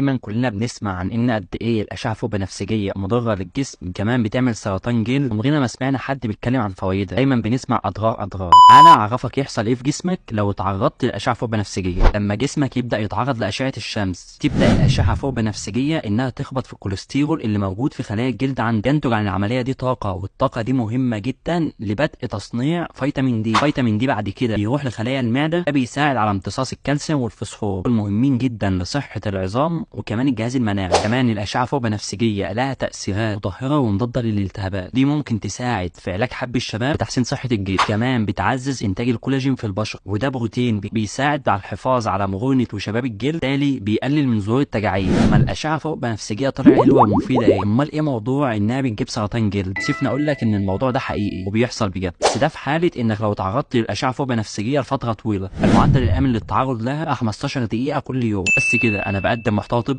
دايما كلنا بنسمع عن ان قد ايه الاشعه فوق بنفسجيه مضره للجسم، كمان بتعمل سرطان جلد. عمرنا ما سمعنا حد بيتكلم عن فوائدها، دايما بنسمع اضرار. انا اعرفك يحصل ايه في جسمك لو اتعرضت للاشعه فوق بنفسجيه. لما جسمك يبدا يتعرض لاشعه الشمس، تبدا الاشعه فوق بنفسجيه انها تخبط في الكوليسترول اللي موجود في خلايا الجلد عندك. ينتج عن العمليه دي طاقه، والطاقه دي مهمه جدا لبدء تصنيع فيتامين دي. فيتامين دي بعد كده بيروح لخلايا المعده، ده بيساعد على امتصاص الكالسيوم والفوسفور المهمين جدا لصحه العظام وكمان الجهاز المناعي. كمان الاشعه فوق بنفسجيه لها تاثيرات مطهره ومضاده للالتهابات، دي ممكن تساعد في علاج حب الشباب وتحسين صحه الجلد. كمان بتعزز انتاج الكولاجين في البشر، وده بروتين بيساعد على الحفاظ على مرونه وشباب الجلد، بالتالي بيقلل من ظهور التجاعيد. اما الاشعه فوق بنفسجيه طلع حلوه ومفيده، ايه امال ايه موضوع انها بتجيب سرطان جلد؟ سيبني اقول لك ان الموضوع ده حقيقي وبيحصل بجد، بس ده في حاله انك لو تعرضت للاشعه فوق بنفسجيه لفتره طويله. المعدل الامن للتعرض لها 15 دقيقه كل يوم. بس كده انا بقدم محتوى